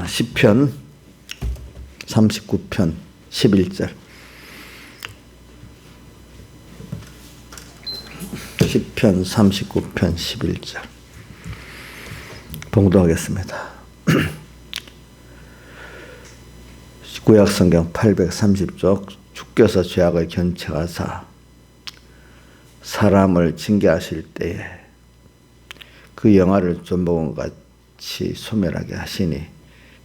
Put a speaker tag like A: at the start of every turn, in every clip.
A: 시편 39편 11절. 시편 39편 11절 봉독하겠습니다. 구약성경 830쪽. 주께서 죄악을 견책하사 사람을 징계하실 때에 그 영화를 존복한 같이 소멸하게 하시니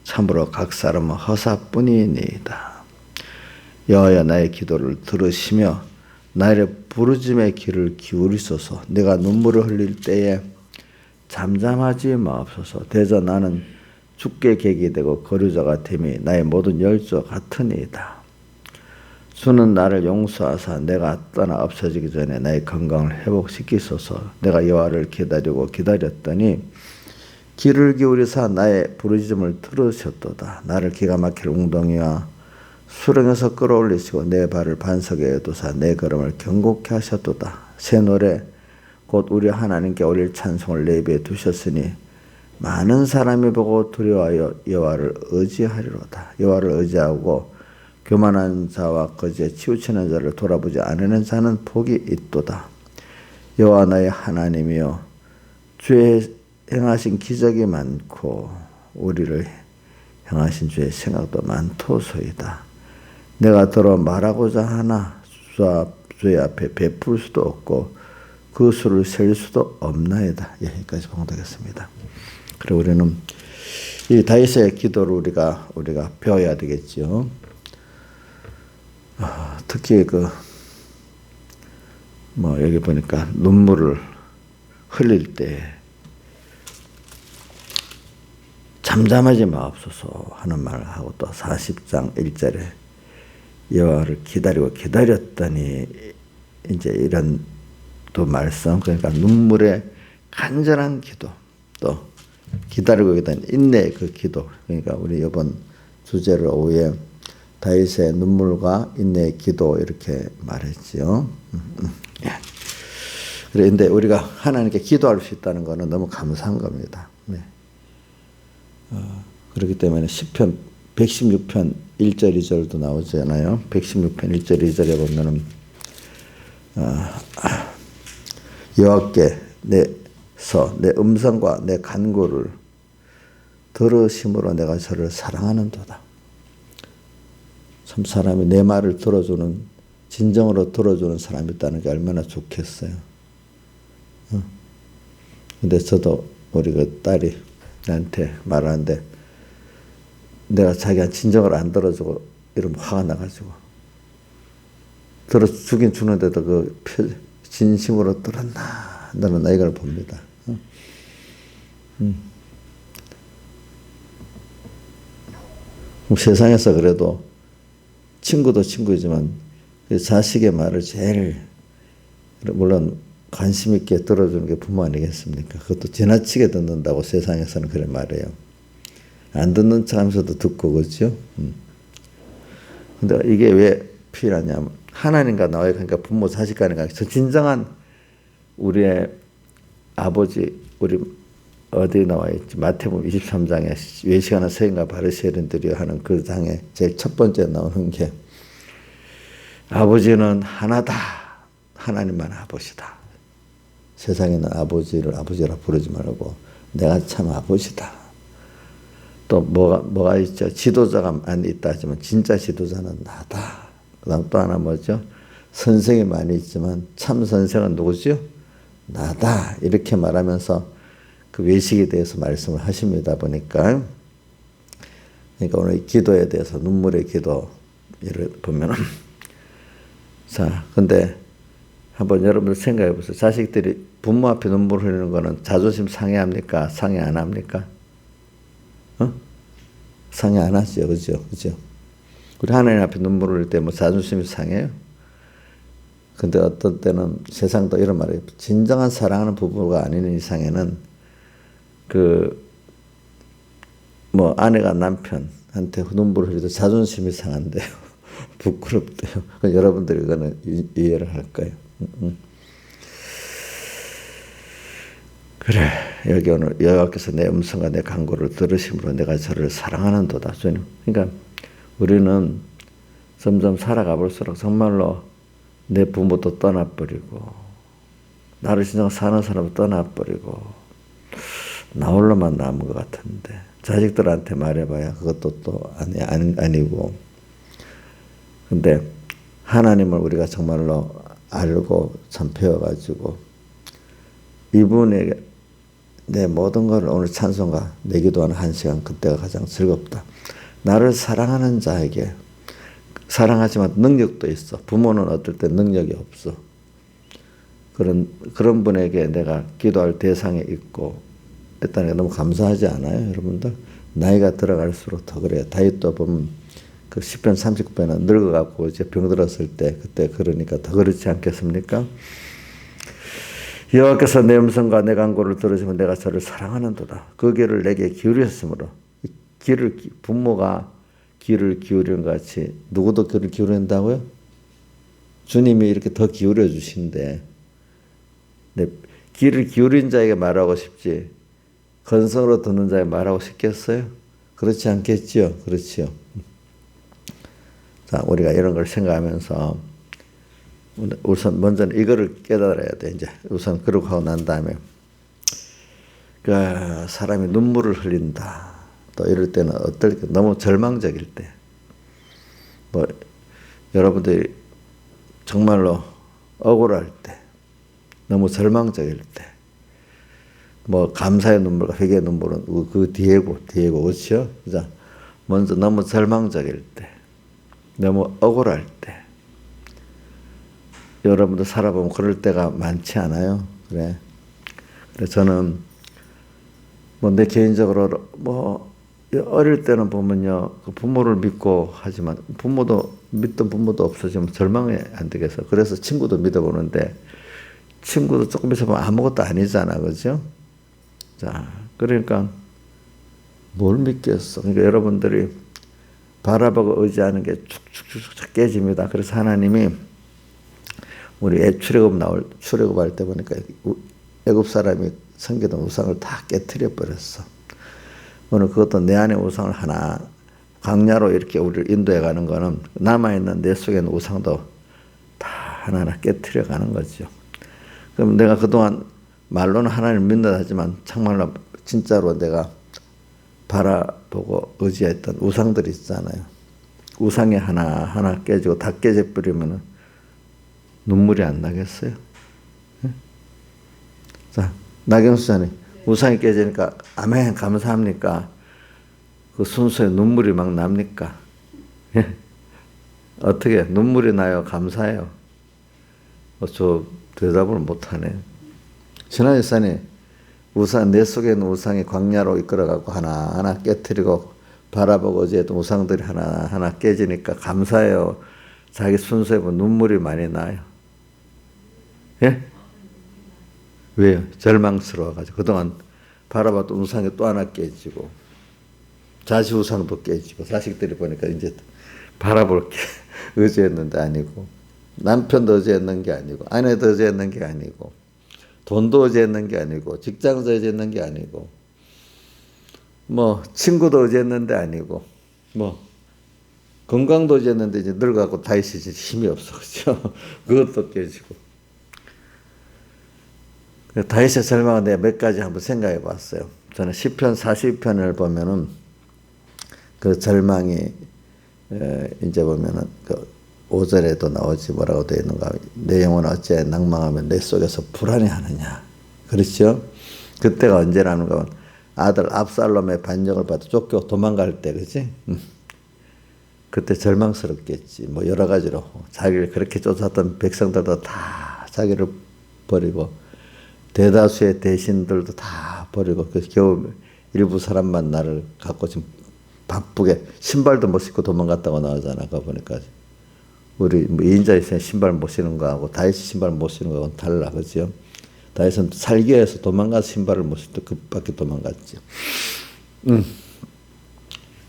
A: 참으로 각 사람은 허사뿐이니이다. 여호와여, 나의 기도를 들으시며 나의 부르짖음의 귀를 기울이소서. 내가 눈물을 흘릴 때에 잠잠하지 마옵소서. 대저 나는 주께 객이 되고 거류자가 됨이 나의 모든 열조와 같으니이다. 주는 나를 용서하사 내가 떠나 없어지기 전에 나의 건강을 회복시키소서. 내가 여호와를 기다리고 기다렸더니 귀를 기울이사 나의 부르짖음을 들으셨도다. 나를 기가 막힐 웅덩이와 수렁에서 끌어올리시고 내 발을 반석에 두사 내 걸음을 견고케 하셨도다. 새 노래 곧 우리 하나님께 올릴 찬송을 내 입에 두셨으니 많은 사람이 보고 두려워하여 여호와를 의지하리로다. 여호와를 의지하고 교만한 자와 거지에 치우치는 자를 돌아보지 않으는 자는 복이 있도다. 여호와 나의 하나님이여, 주의 행하신 기적이 많고 우리를 행하신 주의 생각도 많도소이다. 내가 들어 말하고자 하나 주의 앞에 베풀 수도 없고 그 수를 셀 수도 없나이다. 여기까지 봉독했습니다. 그리고 우리는 이 다윗의 기도를 우리가 배워야 되겠죠. 특히 여기 보니까 눈물을 흘릴 때 잠잠하지 마옵소서 하는 말을 하고, 또 40장 1절에 여호와를 기다리고 기다렸더니 이제 이런 또 말씀, 그러니까 눈물의 간절한 기도, 또 기다리고 있던 인내의 그 기도. 그러니까 우리 이번 주제를 오후에 다윗의 눈물과 인내의 기도 이렇게 말했지요. 그런데 우리가 하나님께 기도할 수 있다는 것은 너무 감사한 겁니다. 네. 그렇기 때문에 시편 116편 1절 2절도 나오잖아요. 116편 1절 2절에 보면은 여호와께 내 음성과 내 간구를 들으심으로 내가 저를 사랑하는도다. 참 사람이 내 말을 들어주는, 진정으로 들어주는 사람이 있다는 게 얼마나 좋겠어요. 근데 저도 우리 그 딸이 나한테 말하는데 내가 자기가 진정을 안 들어주고 이러면 화가 나가지고, 들어주긴 주는데도 진심으로 들었나 너는 이걸 봅니다. 세상에서 그래도 친구도 친구이지만 자식의 말을 제일 물론 관심 있게 들어주는 게 부모 아니겠습니까? 그것도 지나치게 듣는다고 세상에서는 그래 말해요. 안 듣는 척하면서도 듣고, 그렇죠? 근데 이게 왜 필요하냐면 하나님과 나와요. 그러니까 부모 자식 간의 관계. 진정한 우리의 아버지, 우리 어디 나와 있지? 마태복음 23장에 외식하는 서인과 바리새인들이 하는 그 장에 제일 첫 번째 나오는 게 아버지는 하나다. 하나님만 아버지다. 세상에는 아버지를 아버지라 부르지 말고 내가 참 아버지다. 또 뭐가 있죠? 지도자가 많이 있다 하지만 진짜 지도자는 나다. 그다음 또 하나 뭐죠? 선생이 많이 있지만 참 선생은 누구죠? 나다. 이렇게 말하면서 그 외식에 대해서 말씀을 하십니다. 보니까. 그러니까 오늘 기도에 대해서 눈물의 기도를 보면은 자, 근데 한번 여러분들 생각해 보세요. 자식들이 부모 앞에 눈물 흘리는 거는 자존심 상해합니까? 상해 안 합니까? 상해 안 하죠. 그죠? 우리 하나님 앞에 눈물 흘릴 때 뭐 자존심이 상해요? 근데 어떤 때는 세상도 이런 말이에요. 진정한 사랑하는 부부가 아닌 이상에는 아내가 남편한테 눈물 흘려도 자존심이 상한대요. 부끄럽대요. 여러분들이 이거는 이해를 할까요? 그래. 여기 오늘 여호와께서 내 음성과 내 간구를 들으심으로 내가 저를 사랑하는도다. 주님. 그러니까 우리는 점점 살아가 볼수록 정말로 내 부모도 떠나버리고 나를 진정 사는 사람을 떠나버리고 나 홀로만 남은 것 같은데 자식들한테 말해봐야 그것도 또 아니고. 근데 하나님을 우리가 정말로 알고 참 배워가지고 이분에게 내 모든 걸 오늘 찬송가 내 기도하는 1시간 그때가 가장 즐겁다. 나를 사랑하는 자에게 사랑하지만 능력도 있어. 부모는 어떨 때 능력이 없어. 그런 분에게 내가 기도할 대상에 있고 했다는 게 너무 감사하지 않아요, 여러분들? 나이가 들어갈수록 더 그래요. 다윗도 보면 그 시편 39편은 늙어갖고 이제 병들었을 때 그때 그러니까 더 그렇지 않겠습니까? 여호와께서 내 음성과 내 간구를 들으시면 내가 저를 사랑하는도다. 그 귀를 내게 기울였으므로 부모가 귀를 기울이는 것 같이 누구도 귀를 기울인다고요? 주님이 이렇게 더 기울여 주신대. 귀를 기울인 자에게 말하고 싶지 건성으로 듣는 자에게 말하고 싶겠어요? 그렇지 않겠지요? 그렇지요. 자, 우리가 이런 걸 생각하면서 우선 먼저는 이거를 깨달아야 돼. 이제 우선 그러고 하고 난 다음에 그 사람이 눈물을 흘린다. 또 이럴 때는 어떨 때 너무 절망적일 때, 뭐 여러분들이 정말로 억울할 때, 너무 절망적일 때, 뭐 감사의 눈물과 회개의 눈물은 그 뒤에고 그렇죠? 자, 먼저 너무 절망적일 때, 너무 억울할 때. 여러분들 살아보면 그럴 때가 많지 않아요? 그래. 그래서 저는 뭐 내 개인적으로 뭐 어릴 때는 보면요, 그 부모를 믿고 하지만 믿던 부모도 없어지면 절망이 안 되겠어. 그래서 친구도 믿어보는데 친구도 조금 있어보면 아무것도 아니잖아, 그죠? 자, 그러니까 뭘 믿겠어? 그러니까 여러분들이 바라보고 의지하는 게 축축축 깨집니다. 그래서 하나님이 우리 출애굽할 때 보니까 애굽 사람이 섬기던 우상을 다 깨트려 버렸어. 오늘 그것도 내 안에 우상을 하나 광야로 이렇게 우리를 인도해 가는 거는 남아있는 내 속에 있는 우상도 다 하나하나 깨트려 가는 거죠. 그럼 내가 그동안 말로는 하나님을 믿는다 하지만 정말로 진짜로 내가 바라보고 의지했던 우상들이 있잖아요. 우상이 하나하나 깨지고 다 깨져버리면 눈물이 안 나겠어요? 네? 자, 나경수 자님, 우상이 깨지니까 아멘 감사합니까? 그 순수에 눈물이 막 납니까? 예? 어떻게 눈물이 나요? 감사해요? 저 대답을 못하네. 신하 집사님, 내 속에 있는 우상이 광야로 이끌어가고 하나하나 깨트리고 바라보고 어제했던 우상들이 하나하나 깨지니까 감사해요. 자기 순수에 보면 눈물이 많이 나요. 예? 왜요? 절망스러워가지고 그동안 바라봤던 우상이 또 하나 깨지고 자식 우상도 깨지고 자식들이 보니까 이제 바라볼 게 의지했는데 아니고 남편도 의지했는 게 아니고 아내도 의지했는 게 아니고 돈도 의지했는 게 아니고 직장도 의지했는 게 아니고 뭐 친구도 의지했는데 아니고 뭐 건강도 의지했는데 이제 늙어갖고 다시 이제 힘이 없어. 그렇죠? 그것도 깨지고. 다윗의 절망은 내가 몇 가지 한번 생각해 봤어요. 저는 시편 40편을 보면은 그 절망이 이제 보면은 그 5절에도 나오지 뭐라고 되어 있는가. 내 영혼 어찌 낭망하면 내 속에서 불안해하느냐. 그렇죠? 그때가 언제라는 건 아들 압살롬의 반역을 받아 쫓겨 도망갈 때, 그렇지? 그때 절망스럽겠지. 뭐 여러 가지로 자기를 그렇게 쫓았던 백성들도 다 자기를 버리고 대다수의 대신들도 다 버리고 그 겨우 일부 사람만 나를 갖고 지금 바쁘게 신발도 못 신고 도망갔다고 나오잖아. 그거 보니까 우리 뭐 인자에서 신발 못 신는 거하고 다윗이 신발 못 신는 거하고는 달라, 그렇죠? 다윗은 살기 위해서 도망가서 신발을 못 신고 급밖에 도망갔죠.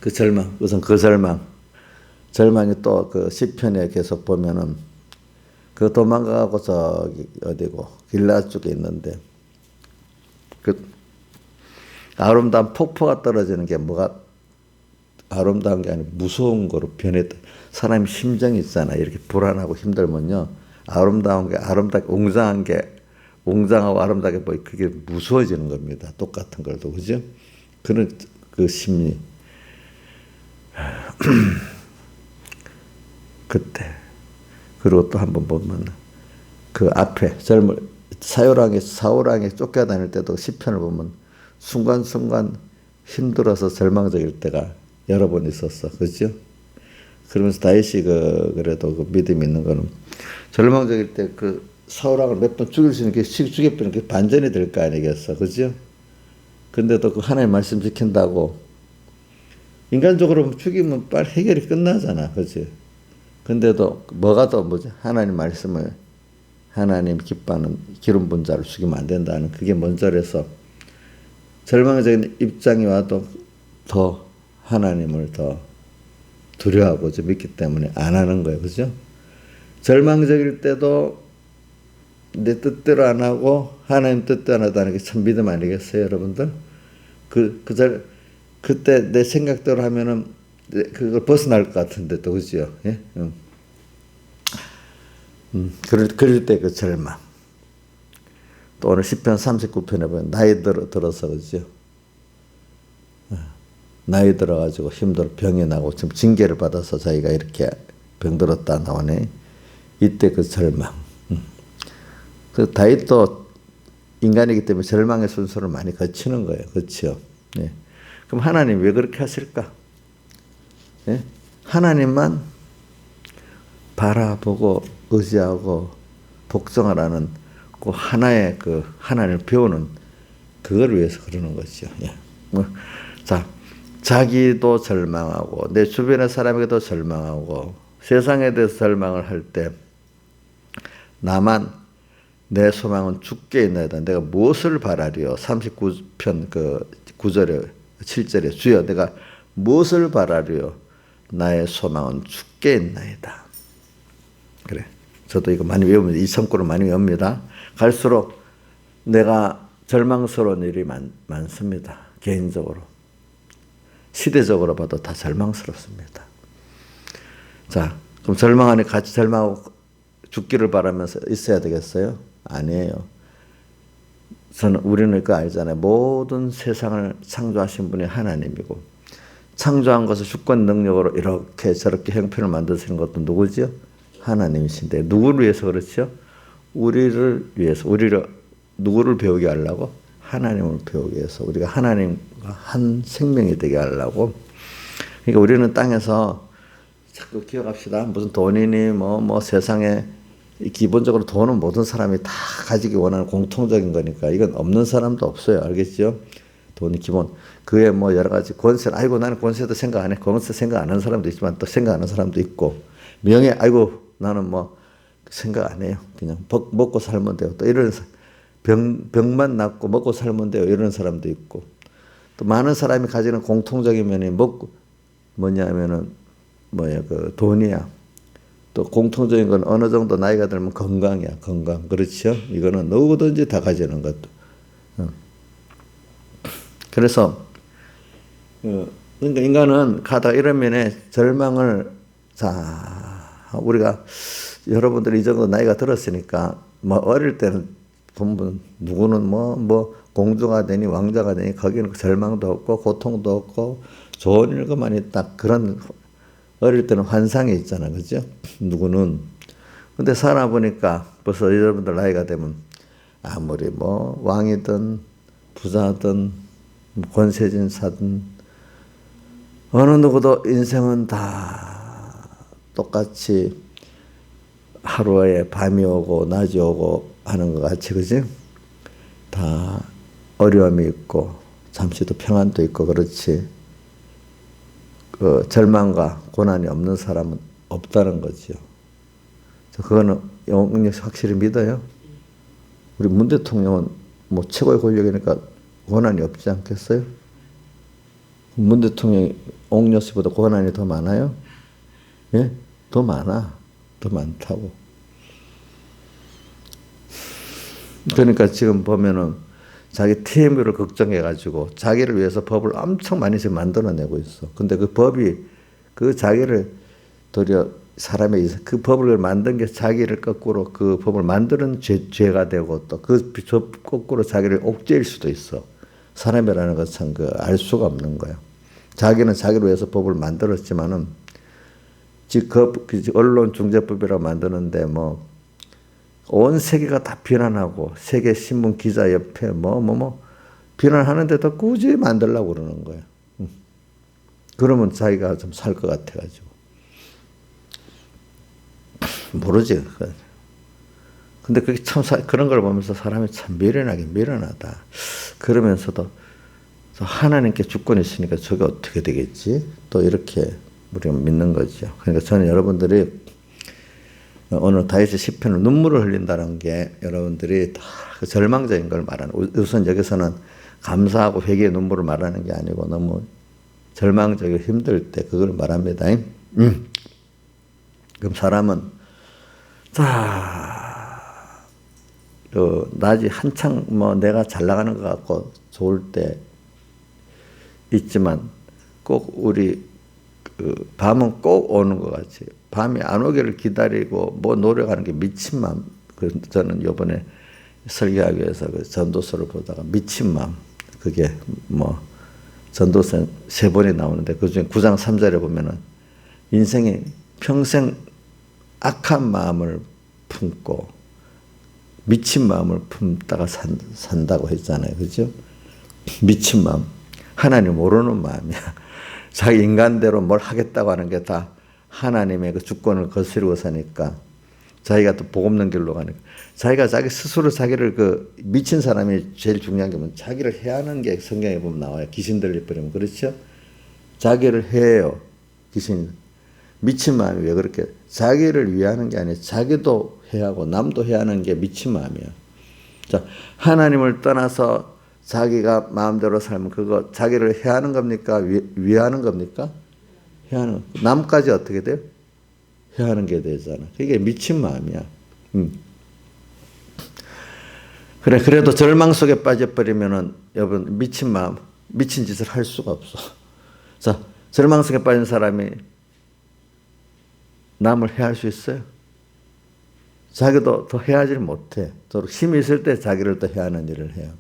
A: 그 절망, 우선 그 절망이 또 그 시편에 계속 보면은 그 도망가고 저기 어디고 길라 쪽에 있는데 그 아름다운 폭포가 떨어지는 게 뭐가 아름다운 게 아니고 무서운 거로 변했다. 사람의 심정이 있잖아. 이렇게 불안하고 힘들면요. 아름다운 게 아름답게 웅장한 게 웅장하고 아름답게 보이 그게 무서워지는 겁니다. 똑같은 걸도 그죠? 그런 그 심리. 그때 그리고 또 한번 보면 그 앞에 사울왕이 쫓겨다닐 때도 시편을 보면 순간순간 힘들어서 절망적일 때가 여러 번 있었어. 그죠? 그러면서 다윗이 그래도 그 믿음이 있는 거는 절망적일 때 그 사울왕을 몇 번 죽일 수 있는 게 죽여버리는 게 반전이 될 거 아니겠어. 그죠? 근데도 그 하나님 말씀 지킨다고 인간적으로 죽이면 빨리 해결이 끝나잖아. 그지? 근데도 뭐가 더 뭐지? 하나님 말씀을 하나님 기뻐하는 기름 분 자를 죽이면 안 된다는 그게 먼저라서 절망적인 입장이 와도 더 하나님을 더 두려워하고 믿기 때문에 안 하는 거예요. 그죠? 절망적일 때도 내 뜻대로 안 하고 하나님 뜻대로 안 하다는 게 참 믿음 아니겠어요, 여러분들? 그때 내 생각대로 하면은 그걸 벗어날 것 같은데 또 그죠? 예? 그럴 때 그 절망. 또 오늘 시편 39편에 보면 나이 들어서 그죠? 나이 들어가지고 힘들어 병이 나고 지금 징계를 받아서 자기가 이렇게 병들었다 나오네. 이때 그 절망. 그 다윗도 인간이기 때문에 절망의 순서를 많이 거치는 거예요. 그렇죠? 예. 그럼 하나님 왜 그렇게 하실까? 예? 하나님만 바라보고 의지하고 복종하라는 그 하나의 그 하나님을 배우는 그걸 위해서 그러는 거죠. 예. 자, 자기도 절망하고 내 주변의 사람에게도 절망하고 세상에 대해서 절망을 할 때 나만 내 소망은 주께 있나이다. 내가 무엇을 바라리요? 39편 그 9절에 7절에 주여 내가 무엇을 바라리요? 나의 소망은 주께 있나이다. 그래. 저도 이거 많이 외우면 이 성구를 많이 외웁니다. 갈수록 내가 절망스러운 일이 많습니다. 개인적으로. 시대적으로 봐도 다 절망스럽습니다. 자, 그럼 절망하니 같이 절망하고 죽기를 바라면서 있어야 되겠어요? 아니에요. 우리는 그거 알잖아요. 모든 세상을 창조하신 분이 하나님이고 창조한 것을 주권 능력으로 이렇게 저렇게 형편을 만드시는 것도 누구죠? 하나님이신데 누구를 위해서 그렇죠? 우리를 위해서 누구를 배우게 하려고? 하나님을 배우기 위해서 우리가 하나님과 한 생명이 되게 하려고. 그러니까 우리는 땅에서 자꾸 기억합시다. 무슨 돈이니 뭐 세상에 기본적으로 돈은 모든 사람이 다 가지기 원하는 공통적인 거니까 이건 없는 사람도 없어요. 알겠죠? 돈이 기본. 그에 뭐 여러 가지 권세, 아이고 나는 권세도 생각 안 해. 권세 생각 안 하는 사람도 있지만 또 생각하는 사람도 있고 명예, 아이고 나는 뭐 생각 안 해요. 그냥 먹고 살면 돼요. 또 이런 병만 낫고 먹고 살면 돼요. 이런 사람도 있고 또 많은 사람이 가지는 공통적인 면이 뭐냐면은 그 돈이야. 또 공통적인 건 어느 정도 나이가 들면 건강이야. 건강. 그렇죠? 이거는 누구든지 다 가지는 것도. 그래서 그러니까 인간은 가다 이런 면에 절망을 우리가 여러분들이 이 정도 나이가 들었으니까 뭐 어릴 때는 보면 누구는 뭐 공주가 되니 왕자가 되니 거기는 절망도 없고 고통도 없고 좋은 일만 있다. 그런 어릴 때는 환상이 있잖아. 그죠? 누구는. 근데 살아보니까 벌써 여러분들 나이가 되면 아무리 뭐 왕이든 부자든 권세진사든 어느 누구도 인생은 다 똑같이 하루에 밤이 오고 낮이 오고 하는 것 같이, 그지? 다 어려움이 있고 잠시도 평안도 있고 그렇지. 그 절망과 고난이 없는 사람은 없다는 거죠. 그거는 영역이 확실히 믿어요. 우리 문 대통령은 뭐 최고의 권력이니까 고난이 없지 않겠어요? 문 대통령이 옥녀 씨보다 고난이 더 많아요? 예? 더 많아. 더 많다고. 그러니까 지금 보면은 자기 TMU를 걱정해가지고 자기를 위해서 법을 엄청 많이 지금 만들어내고 있어. 근데 그 법이 그 자기를 도리어 사람의 그 법을 만든 게 자기를 거꾸로 그 법을 만드는 죄가 되고 또 그 거꾸로 자기를 옥죄일 수도 있어. 사람이라는 건 참 그 알 수가 없는 거야. 자기는 자기를 위해서 법을 만들었지만은 그 언론중재법이라고 만드는데 뭐 온 세계가 다 비난하고 세계 신문 기자 옆에 비난하는데도 굳이 만들려고 그러는 거야. 그러면 자기가 좀 살 것 같아가지고 모르지. 근데 그게 참 그런 걸 보면서 사람이 참 미련하다. 그러면서도 하나님께 주권이 있으니까 저게 어떻게 되겠지? 또 이렇게 우리가 믿는 거죠. 그러니까 저는 여러분들이 오늘 다윗의 시편을 눈물을 흘린다는 게 여러분들이 다 그 절망적인 걸 말하는, 우선 여기서는 감사하고 회개의 눈물을 말하는 게 아니고 너무 절망적이고 힘들 때 그걸 말합니다. 그럼 사람은 낮이 한창 내가 잘 나가는 것 같고 좋을 때 있지만 꼭 우리 밤은 꼭 오는 것 같이 밤이 안 오기를 기다리고 노력하는 게 미친 마음. 저는 이번에 설교하기 위해서 그 전도서를 보다가 미친 마음, 그게 전도서 3번이 나오는데 그중에 9장 3절에 보면은 인생이 평생 악한 마음을 품고 미친 마음을 품다가 산다고 했잖아요. 그죠? 미친 마음. 하나님 모르는 마음이야. 자기 인간대로 뭘 하겠다고 하는 게 다 하나님의 그 주권을 거스르고 사니까 자기가 또 복 없는 길로 가니까 자기가 자기 스스로 자기를 그 미친 사람이 제일 중요한 게 뭐냐면 자기를 해하는 게 성경에 보면 나와요. 귀신 들려버리면. 그렇죠? 자기를 해요. 귀신. 미친 마음이 왜 그렇게 자기를 위하는 게 아니라 자기도 해하고 남도 해하는 게 미친 마음이야. 자, 하나님을 떠나서 자기가 마음대로 살면 그거 자기를 해하는 겁니까? 위하는 겁니까? 해하는. 남까지 어떻게 돼요? 해하는 게 되잖아. 그게 미친 마음이야. 그래, 그래도 절망 속에 빠져버리면은 여러분 미친 마음, 미친 짓을 할 수가 없어. 자, 절망 속에 빠진 사람이 남을 해할 수 있어요? 자기도 더 해하지 못해. 또 힘이 있을 때 자기를 더 해하는 일을 해요.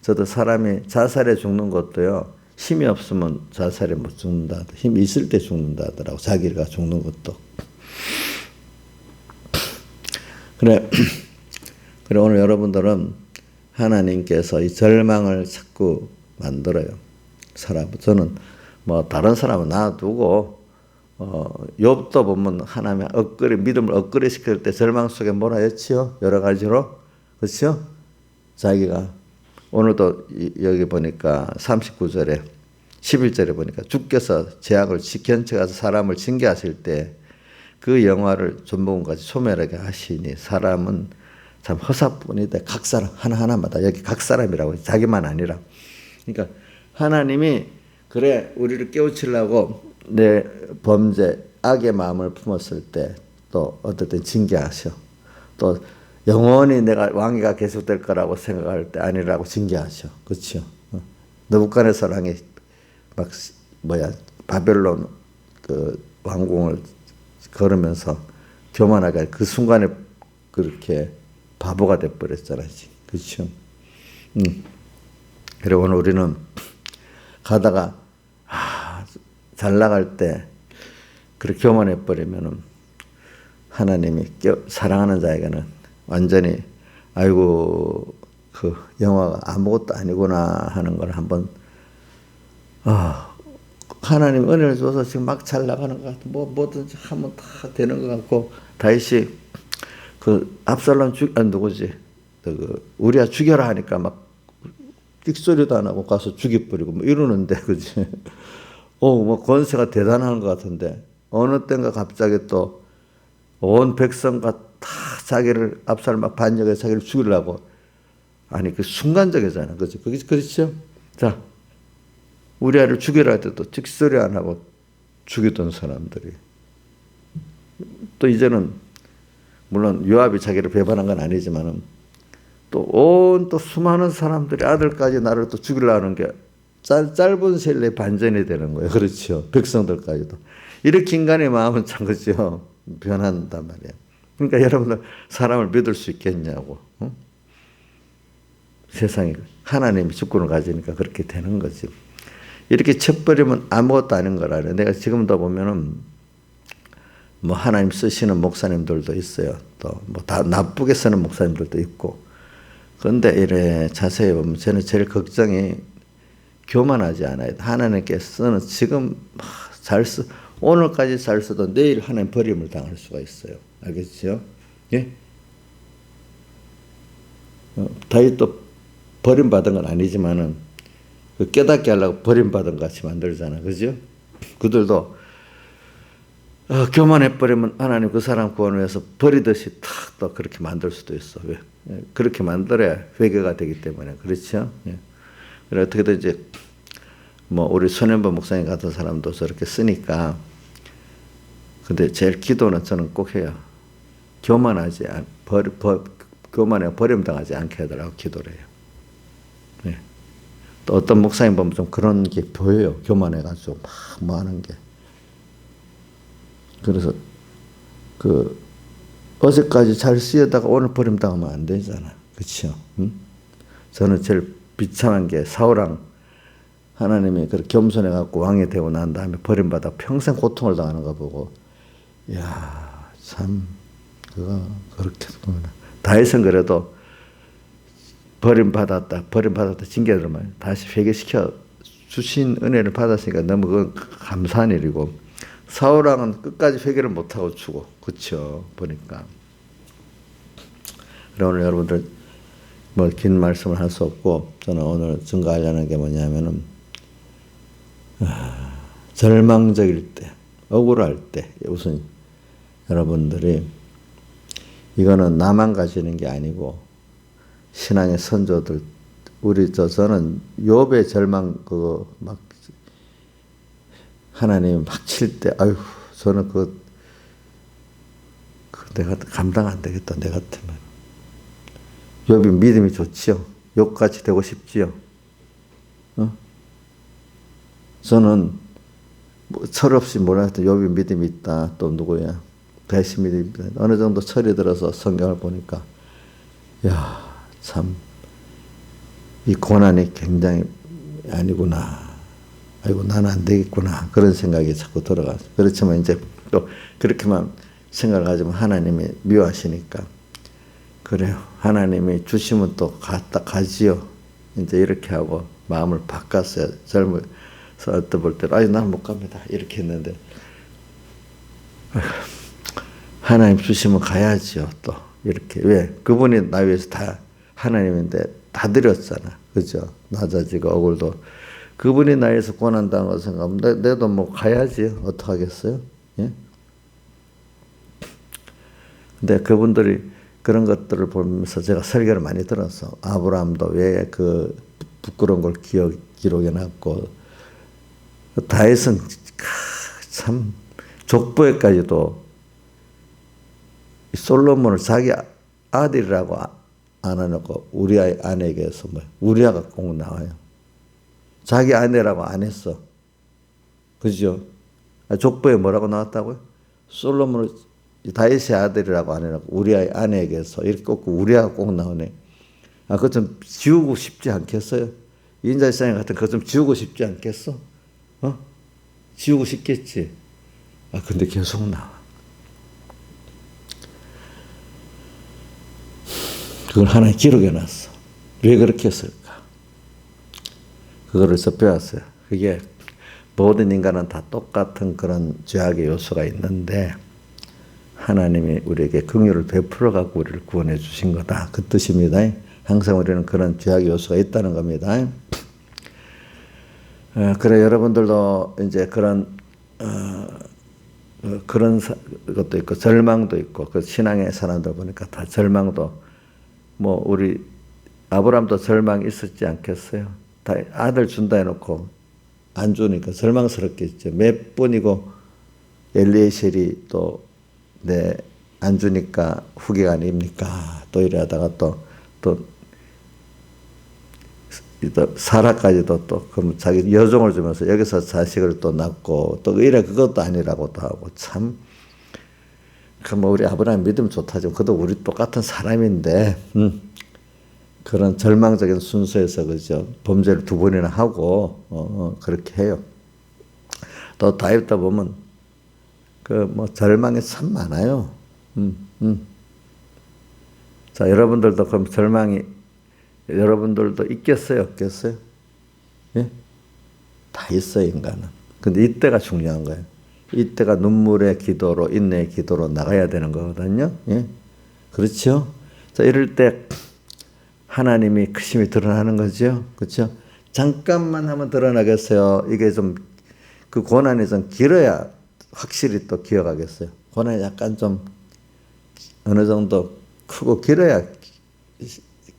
A: 저도 사람이 자살해 죽는 것도요, 힘이 없으면 자살에 못 죽는다. 힘이 있을 때 죽는다 하더라고. 자기가 죽는 것도. 그래 오늘 여러분들은 하나님께서 이 절망을 자꾸 만들어요. 저는 다른 사람은 놔두고 욥도 보면 하나님 믿음을 업그레이드 시킬 때 절망 속에 뭐라 했지요? 여러 가지로. 그렇죠? 자기가 오늘도 여기 보니까 39절에 11절에 보니까 주께서 재앙을 견쳐가서 사람을 징계하실 때 그 영화를 전복은같이 소멸하게 하시니 사람은 참 허사뿐이다. 각 사람 하나하나마다 여기 각 사람이라고 해요. 자기만 아니라. 그러니까 하나님이 그래 우리를 깨우치려고 내 범죄 악의 마음을 품었을 때 또 어떨 징계하셔. 또 영원히 내가 왕위가 계속될 거라고 생각할 때 아니라고 징계하셔. 그렇죠? 느부갓네살 왕이 바벨론 그 왕궁을 걸으면서 교만하게 그 순간에 그렇게 바보가 돼버렸잖아요. 그렇죠? 그리고 오늘 우리는 가다가 잘 나갈 때 그렇게 교만해 버리면은 하나님이 사랑하는 자에게는 완전히 아이고 그 영화가 아무것도 아니구나 하는 걸 한번 하나님 은혜를 줘서 지금 막 잘 나가는 것 같아. 뭐든지 하면 다 되는 것 같고 다윗이 그 압살롬 누구지? 우리야 죽여라 하니까 막 끽소리도 안 하고 가서 죽여버리고 이러는데 그지? 권세가 대단한 것 같은데 어느 때인가 갑자기 또 온 백성과 다 자기를 압살롬 반역해서 자기를 죽이려고 아니 그 순간적이잖아. 그죠? 그게 그렇죠? 자. 우리아를 죽이라 할 때도 직설이 안 하고 죽이던 사람들이 또 이제는 물론 요압이 자기를 배반한 건 아니지만은 또 온 또 수많은 사람들이 아들까지 나를 또 죽이려는 게 짧은 세일 내 반전이 되는 거예요. 그렇죠. 백성들까지도. 이렇게 인간의 마음은 참 그죠. 변한단 말이에요. 그러니까 여러분들 사람을 믿을 수 있겠냐고. 응? 세상에 하나님이 주권을 가지니까 그렇게 되는 거지. 이렇게 쳐버리면 아무것도 아닌 거라네. 내가 지금도 보면은 뭐 하나님 쓰시는 목사님들도 있어요. 또 뭐 다 나쁘게 쓰는 목사님들도 있고. 그런데 이래 자세히 보면 저는 제일 걱정이 교만하지 않아요. 하나님께서는 지금 오늘까지 잘 써도 내일 하나님 버림을 당할 수가 있어요. 알겠죠? 예? 다윗도 버림받은 건 아니지만은 깨닫게 하려고 버림받은 것 같이 만들잖아. 그죠? 그들도 교만해버리면 하나님 그 사람 구원을 위해서 버리듯이 탁 또 그렇게 만들 수도 있어. 왜? 그렇게 만들어야 회개가 되기 때문에. 그렇죠? 예. 그래 어떻게든지 뭐 우리 손현보 목사님 같은 사람도 저렇게 쓰니까. 근데 제일 기도는 저는 꼭 해요. 교만해 버림당하지 않게 해달라고 기도를 해요. 예. 또 어떤 목사님 보면 좀 그런 게 보여요. 교만해가지고 막 뭐 하는 게. 그래서 어제까지 잘 쓰여다가 오늘 버림당하면 안 되잖아. 그렇죠? 응? 저는 제일 비참한 게 사울왕 하나님이 그렇게 겸손해갖고 왕이 되고 난 다음에 버림받아 평생 고통을 당하는 거 보고 야, 참 그거 그렇게 보면 다윗은 그래도 버림받았다 징계들만 다시 회개시켜 주신 은혜를 받았으니까 너무 그건 감사한 일이고 사울왕은 끝까지 회개를 못하고 죽어. 그쵸? 보니까. 오늘 여러분들 뭐 긴 말씀을 할 수 없고 저는 오늘 증거하려는 게 뭐냐면은 절망적일 때, 억울할 때 우선 여러분들이 이거는 나만 가지는 게 아니고 신앙의 선조들 저는 욥의 절망 그거 막 하나님 막 칠 때, 아유, 저는 내가 감당 안 되겠다, 내 같으면. 욥이 믿음이 좋지요. 욥같이 되고 싶지요. 저는 철없이 몰랐던 욥이 믿음이 있다. 또 누구야? 배시 믿음이 있다. 어느 정도 철이 들어서 성경을 보니까, 야, 참, 이 고난이 굉장히 아니구나. 아이고 나는 안 되겠구나 그런 생각이 자꾸 들어가요. 그렇지만 이제 또 그렇게만 생각을 가지면 하나님이 미워하시니까 그래요. 하나님이 주시면 또 가지요. 이제 이렇게 하고 마음을 바꿨어요. 젊어서 어떤 볼 때는 아니 나는 못 갑니다 이렇게 했는데 하나님 주시면 가야지요. 또 이렇게 왜 그분이 나 위해서 다 하나님인데 다 드렸잖아. 그죠? 낮아지고 억울도 그분이 나에서 고난당한 거 생각하면 내도 뭐 가야지. 어떡하겠어요? 예? 근데 그분들이 그런 것들을 보면서 제가 설교를 많이 들어서 아브라함도 왜 그 부끄러운 걸 기록해놨고 다윗은 참 족보에까지도 솔로몬을 자기 아들이라고 안 해놓고 우리아의 아내에게서 우리아가 꼭 나와요. 자기 아내라고 안 했어. 그죠? 족보에 뭐라고 나왔다고요? 솔로몬을 다윗의 아들이라고 안 해놓고 우리아의 아내에게서 이렇게 꼭 우리아가 꼭 나오네. 그거 좀 지우고 싶지 않겠어요? 인자일상 같은 그거 좀 지우고 싶지 않겠어? 지우고 싶겠지. 근데 계속 나와. 그걸 하나님 기록해놨어. 왜 그렇게 했을까? 그거를 배웠어요. 그게 모든 인간은 다 똑같은 그런 죄악의 요소가 있는데 하나님이 우리에게 긍휼을 베풀어 갖고 우리를 구원해 주신 거다. 그 뜻입니다. 항상 우리는 그런 죄악의 요소가 있다는 겁니다. 그래 여러분들도 이제 그런 것도 있고 절망도 있고 그 신앙의 사람들 보니까 다 절망도 뭐 우리 아브라함도 절망이 있었지 않겠어요? 다 아들 준다 해놓고 안 주니까 절망스럽겠죠. 몇 번이고 엘리에셀이 또 안 주니까 후계가 아닙니까? 또 이래 하다가 또 또 사라까지도 또 그럼 자기 여종을 주면서 여기서 자식을 또 낳고 또 이래 그것도 아니라고도 하고 참. 그 뭐 우리 아브라함 믿으면 좋다죠. 그도 우리 똑같은 사람인데 그런 절망적인 순서에서 그죠 범죄를 두 번이나 하고 그렇게 해요. 또 다윗도 보면 그 뭐 절망이 참 많아요. 자 여러분들도 그럼 절망이 여러분들도 있겠어요, 없겠어요? 예? 다 있어요, 인간은. 근데 이때가 중요한 거예요. 이때가 눈물의 기도로, 인내의 기도로 나가야 되는 거거든요. 예? 그렇죠? 자, 이럴 때 하나님이 크심이 드러나는 거죠. 그렇죠? 잠깐만 하면 드러나겠어요. 이게 좀, 그 고난이 좀 길어야 확실히 또 기억하겠어요. 고난이 약간 좀 어느 정도 크고 길어야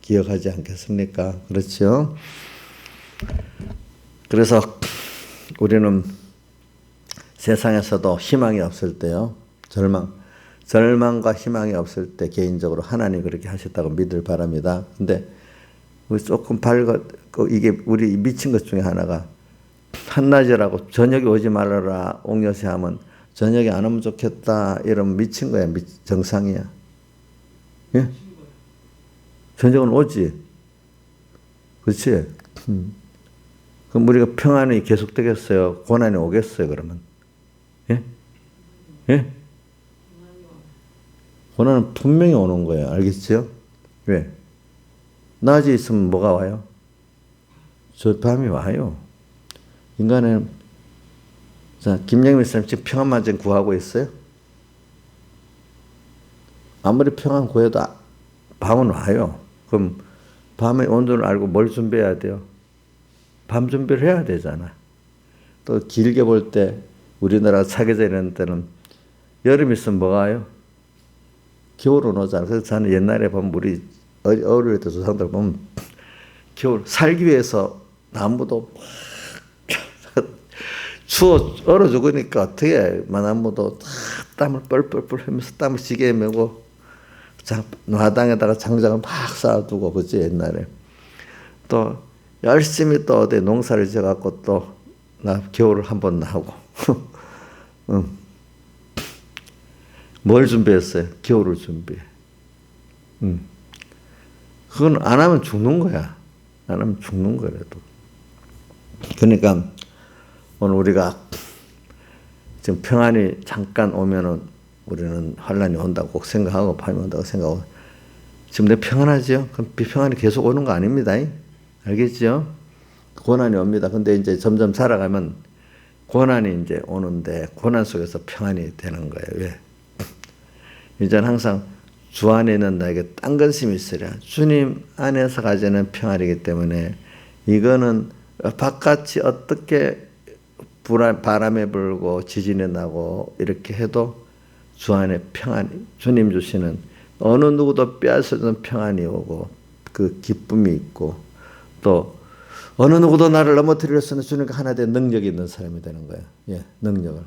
A: 기억하지 않겠습니까? 그렇죠? 그래서 우리는 세상에서도 희망이 없을 때요. 절망과 희망이 없을 때 개인적으로 하나님 그렇게 하셨다고 믿을 바랍니다. 근데 조금 이게 우리 미친 것 중에 하나가 한낮이라고 저녁에 오지 말아라 옥녀세 하면 저녁에 안 오면 좋겠다 이러면 미친 거야. 정상이야. 예? 저녁은 오지. 그렇지? 그럼 우리가 평안이 계속되겠어요? 고난이 오겠어요, 그러면? 예? 예? 고난은 분명히 오는 거예요. 알겠죠? 왜? 낮에 있으면 뭐가 와요? 저 밤이 와요. 인간은, 자, 김영민 선생님 지금 평안만 지금 구하고 있어요? 아무리 평안 구해도 밤은 와요. 그럼 밤의 온도를 알고 뭘 준비해야 돼요? 밤 준비를 해야 되잖아. 또 길게 볼 때 우리나라 사계절 이런 때는 여름 있으면 뭐가 와요? 겨울은 오잖아. 그래서 저는 옛날에 보면 우리 어릴 때 조상들 보면 겨울 살기 위해서 나무도 추워 얼어 죽으니까 어떻게 나무도 땀을 뻘뻘뻘 흘면서 땀을 지게 메고 마당에다가 장작을 막 쌓아두고 그치 옛날에 또 열심히 또 어디 농사를 지어갖고 또 나 겨울을 한번 나오고 뭘 준비했어요? 겨울을 준비해. 그건 안 하면 죽는 거야. 안 하면 죽는 거라도. 그러니까 오늘 우리가 지금 평안이 잠깐 오면은 우리는 환란이 온다고 꼭 생각하고 밤이 온다고 생각하고 지금 내 평안하죠? 그럼 비평안이 계속 오는 거 아닙니다. 알겠죠? 고난이 옵니다. 근데 이제 점점 살아가면 고난이 이제 오는데 고난 속에서 평안이 되는 거예요. 왜? 이제는 항상 주 안에 있는 나에게 딴 근심이 있으랴. 주님 안에서 가지는 평안이기 때문에 이거는 바깥이 어떻게 바람에 불고 지진이 나고 이렇게 해도 주 안에 평안이 주님 주시는 어느 누구도 빼앗아주는 평안이 오고 그 기쁨이 있고 또 어느 누구도 나를 넘어뜨리려서는 주님과 하나 된 능력이 있는 사람이 되는 거예요. 예, 능력을.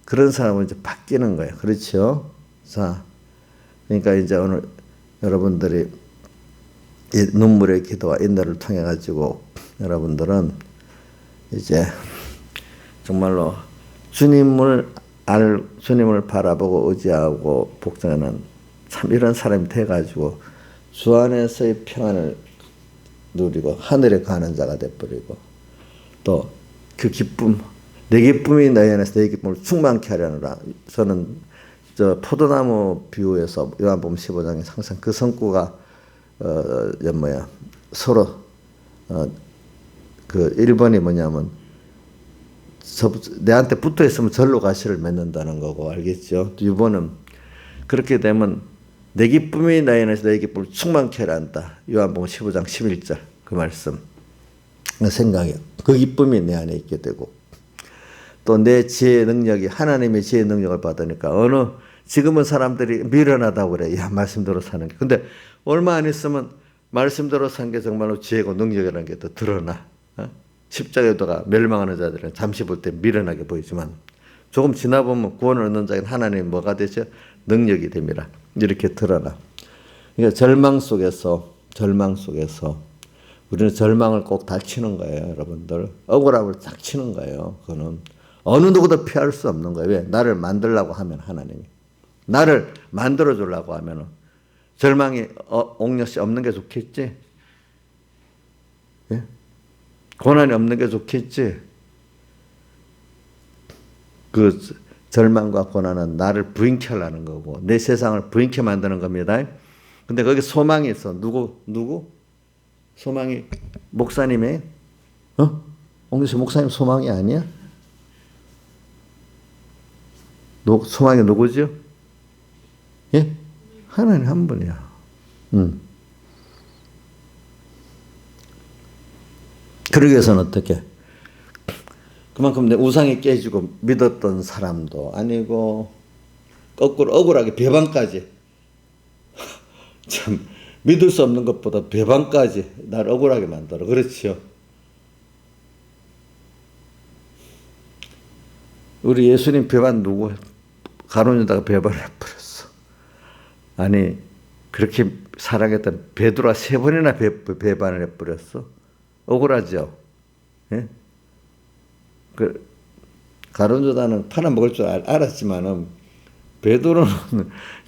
A: 그런 사람은 이제 바뀌는 거예요. 그렇죠? 자, 그러니까 이제 오늘 여러분들이 이 눈물의 기도와 인내를 통해 가지고 여러분들은 이제 정말로 주님을 바라보고 의지하고 복종하는 참 이런 사람이 돼가지고 주 안에서의 평안을 누리고 하늘에 가는 자가 돼버리고 또 그 기쁨 내 기쁨이 너희 안에서 내 기쁨을 충만케 하려느라 저는 저 포도나무 비유에서 요한복음 15장에 항상 그 성구가 서로 그 1번이 뭐냐면 내한테 붙어 있으면 절로 가시를 맺는다는 거고 알겠죠? 2번은 그렇게 되면 내 기쁨이 나의 안에서 내 기쁨을 충만케 하려 한다. 요한복음 15장 11절 그 말씀 생각해요. 그 기쁨이 내 안에 있게 되고 또 내 지혜의 능력이 하나님의 지혜의 능력을 받으니까 지금은 사람들이 미련하다고 그래. 야 말씀대로 사는 게. 근데 얼마 안 있으면 말씀대로 산 게 정말로 지혜고 능력이라는 게 더 드러나. 십자가에다가 멸망하는 자들은 잠시 볼 때 미련하게 보이지만 조금 지나보면 구원을 얻는 자는 하나님이 뭐가 되죠? 능력이 됩니다. 이렇게 드러나. 그러니까 절망 속에서 우리는 절망을 꼭 닥치는 거예요, 여러분들. 억울함을 닥치는 거예요. 그거는 어느 누구도 피할 수 없는 거예요. 왜? 나를 만들려고 하면 하나님이. 나를 만들어 주려고 하면은 절망이 옥력시 없는 게 좋겠지? 예? 고난이 없는 게 좋겠지? 그 절망과 고난은 나를 부인케 하려는 거고 내 세상을 부인케 만드는 겁니다. 근데 거기 소망이 있어. 누구? 소망이 목사님의 옥력시 목사님 소망이 아니야? 소망이 누구죠? 예? 하나님 한 분이야. 그러기 위해서는 어떻게? 그만큼 내 우상이 깨지고 믿었던 사람도 아니고 거꾸로 억울하게 배반까지 참 믿을 수 없는 것보다 배반까지 날 억울하게 만들어. 그렇지요? 우리 예수님 배반 누구? 가룟 유다가 배반을 해버렸어. 아니 그렇게 사랑했던 베드로가 3번이나 배반을 해버렸어. 억울하죠? 예? 가룟 유다는 팔아먹을 줄 알았지만은 베드로는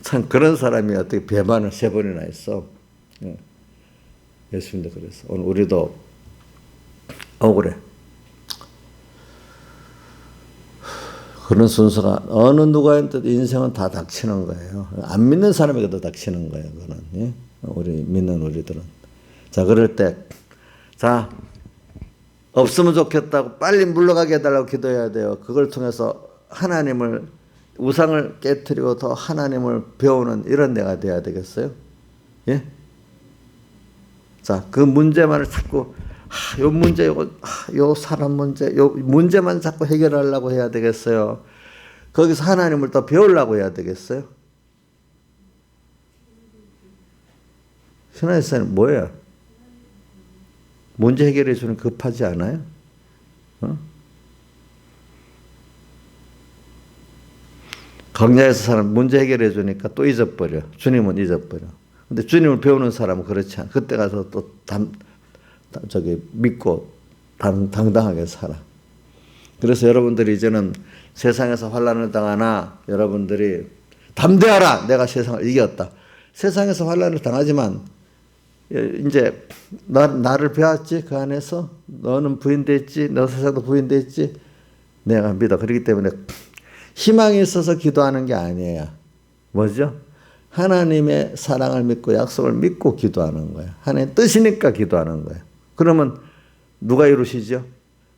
A: 참 그런 사람이 어떻게 배반을 3번이나 했어. 예. 예수님도 그랬어. 오늘 우리도 억울해. 그런 순서가 어느 누구한테도 인생은 다 닥치는 거예요. 안 믿는 사람에게도 닥치는 거예요. 그거는. 예? 우리 믿는 우리들은. 자, 그럴 때, 자, 없으면 좋겠다고 빨리 물러가게 해달라고 기도해야 돼요. 그걸 통해서 하나님을, 우상을 깨트리고 더 하나님을 배우는 이런 데가 돼야 되겠어요? 예? 자, 그 문제만을 자꾸, 요 문제, 요 사람 문제, 요 문제만 자꾸 해결하려고 해야 되겠어요? 거기서 하나님을 더 배우려고 해야 되겠어요? 신앙에서는 뭐예요? 문제 해결해 주는 급하지 않아요? 광야에서 사람 문제 해결해 주니까 또 잊어버려. 주님은 잊어버려. 근데 주님을 배우는 사람은 그렇지 않아. 그때 가서 또 믿고 당당하게 살아. 그래서 여러분들이 이제는 세상에서 환난을 당하나 여러분들이 담대하라. 내가 세상을 이겼다. 세상에서 환난을 당하지만 이제 나를 배웠지 그 안에서 너는 부인됐지 너 세상도 부인됐지 내가 믿어. 그렇기 때문에 희망이 있어서 기도하는 게 아니에요. 뭐죠? 하나님의 사랑을 믿고 약속을 믿고 기도하는 거예요. 하나님의 뜻이니까 기도하는 거예요. 그러면 누가 이루시죠?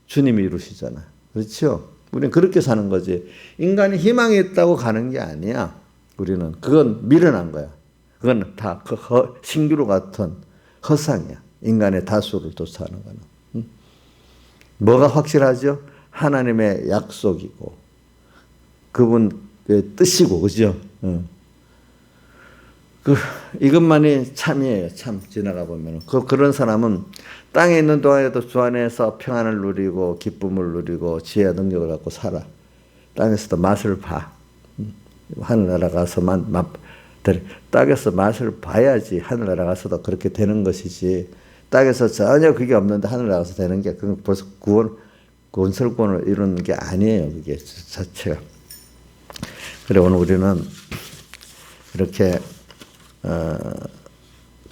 A: 주님이 이루시잖아요. 그렇죠? 우리는 그렇게 사는 거지. 인간이 희망이 있다고 가는 게 아니야. 우리는 그건 미련한 거야. 그건 다 신기루 같은 허상이야. 인간의 다수를 쫓아가는 거는. 응? 뭐가 확실하죠? 하나님의 약속이고 그분의 뜻이고 그죠? 응. 이것만이 참이에요. 참 지나가 보면 그런 사람은 땅에 있는 동안에도 주 안에서 평안을 누리고 기쁨을 누리고 지혜와 능력을 갖고 살아. 땅에서도 맛을 봐. 하늘나라 가서만 땅에서 맛을 봐야지 하늘나라 가서도 그렇게 되는 것이지. 땅에서 전혀 그게 없는데 하늘나라 가서 되는 게 그건 벌써 건설권을 이루는 게 아니에요. 그게 자체가. 그래 오늘 우리는 이렇게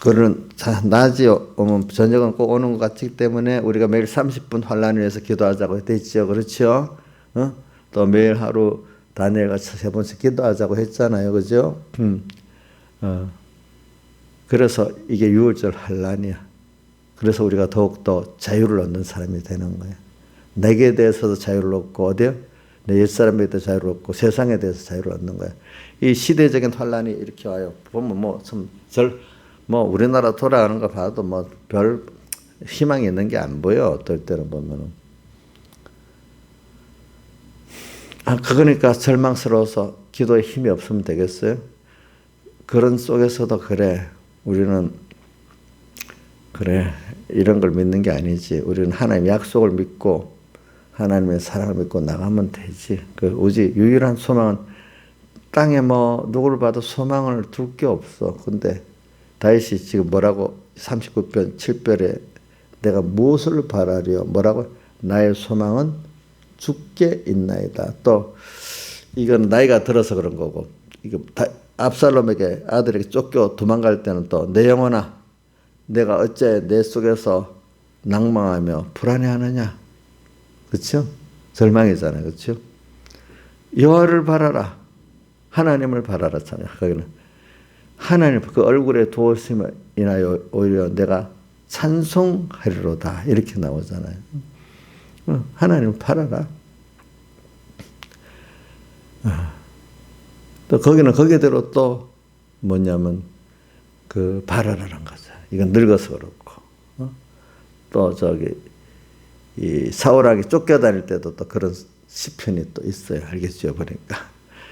A: 그런 낮이 오면 저녁은 꼭 오는 것 같기 때문에 우리가 매일 30분 환난을 위해서 기도하자고 했죠. 그렇죠? 또 매일 하루 다니엘같이 3번씩 기도하자고 했잖아요. 그죠? 그래서 이게 6월절 환난이야. 그래서 우리가 더욱더 자유를 얻는 사람이 되는 거예요. 내게 대해서도 자유를 얻고 어디요? 내 옛사람에 대해서 자유를 얻고 세상에 대해서 자유를 얻는 거예요. 이 시대적인 환난이 이렇게 와요. 보면 우리나라 돌아가는 거 봐도 별 희망이 있는 게 안 보여. 어떨 때는 보면은. 그러니까 절망스러워서 기도에 힘이 없으면 되겠어요? 그런 속에서도 그래. 우리는 그래. 이런 걸 믿는 게 아니지. 우리는 하나님의 약속을 믿고 하나님의 사랑을 믿고 나가면 되지. 오직 유일한 소망은 땅에 누구를 봐도 소망을 둘 게 없어. 근데 다윗이 지금 뭐라고 39편 7절에 내가 무엇을 바라리요? 뭐라고? 나의 소망은 주께 있나이다. 또 이건 나이가 들어서 그런 거고, 이거 압살롬에게 아들에게 쫓겨 도망갈 때는 또 내 영혼아, 내가 어째 내 속에서 낭망하며 불안해하느냐? 그렇죠? 절망이잖아요, 그렇죠? 여호와를 바라라, 하나님을 바라라. 참 거기는 하나님 그 얼굴에 두었음을 인하여 오히려 내가 찬송하리로다 이렇게 나오잖아요. 하나님을 바라라. 또 거기는 거기대로 또 뭐냐면 그 바라라는 거죠. 이건 늙어서 그렇고 또 저기 이 사울에게 쫓겨다닐 때도 또 그런 시편이 또 있어요. 알겠죠? 그러니까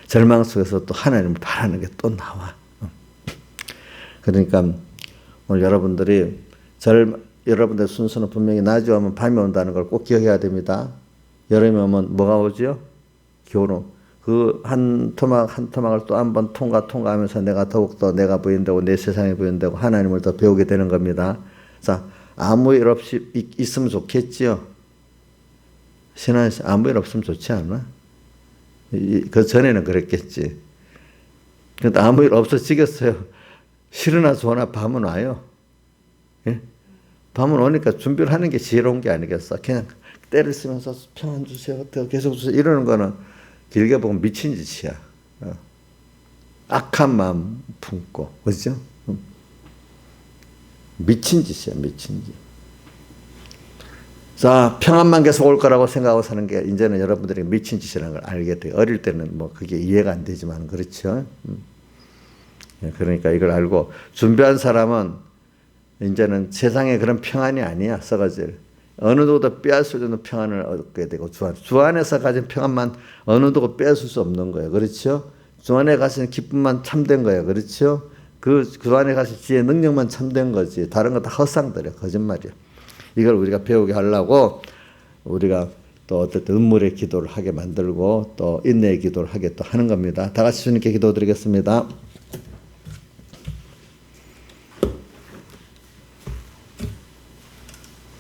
A: 절망 속에서 또 하나님을 바라는 게 또 나와. 그러니까 오늘 여러분들이 여러분들의 순서는 분명히 낮이 오면 밤이 온다는 걸 꼭 기억해야 됩니다. 여름이 오면 뭐가 오죠? 겨울은 그 한 토막 한 토막을 또 한 번 통과하면서 내가 더욱더 내가 보인다고 내 세상에 보인다고 하나님을 더 배우게 되는 겁니다. 자, 아무 일 없이 있으면 좋겠지요. 신앙이 아무 일 없으면 좋지 않나? 그 전에는 그랬겠지. 근데 아무 일 없어지겠어요. 싫으나 좋으나 밤은 와요. 예? 밤은 오니까 준비를 하는 게 지혜로운 게 아니겠어. 그냥 때를 쓰면서 평안 주세요. 계속 주세요. 이러는 거는 길게 보면 미친 짓이야. 악한 마음 품고. 그죠? 미친 짓이야, 미친 짓. 자, 평안만 계속 올 거라고 생각하고 사는 게 이제는 여러분들이 미친 짓이라는 걸 알게 돼요. 어릴 때는 뭐 그게 이해가 안 되지만 그렇죠. 그러니까 이걸 알고 준비한 사람은 이제는 세상에 그런 평안이 아니야. 썩어질. 어느 누구도 빼앗을 수 없는 평안을 얻게 되고 주 안에서 가진 평안만 어느 누구도 빼앗을 수 없는 거예요. 그렇죠? 주 안에 가진 기쁨만 참된 거예요. 그렇죠? 그 안에 가진 지혜 능력만 참된 거지. 다른 거 다 헛상들이야. 거짓말이야. 이걸 우리가 배우게 하려고 우리가 또 어쨌든 은물의 기도를 하게 만들고 또 인내의 기도를 하게 또 하는 겁니다. 다 같이 주님께 기도드리겠습니다.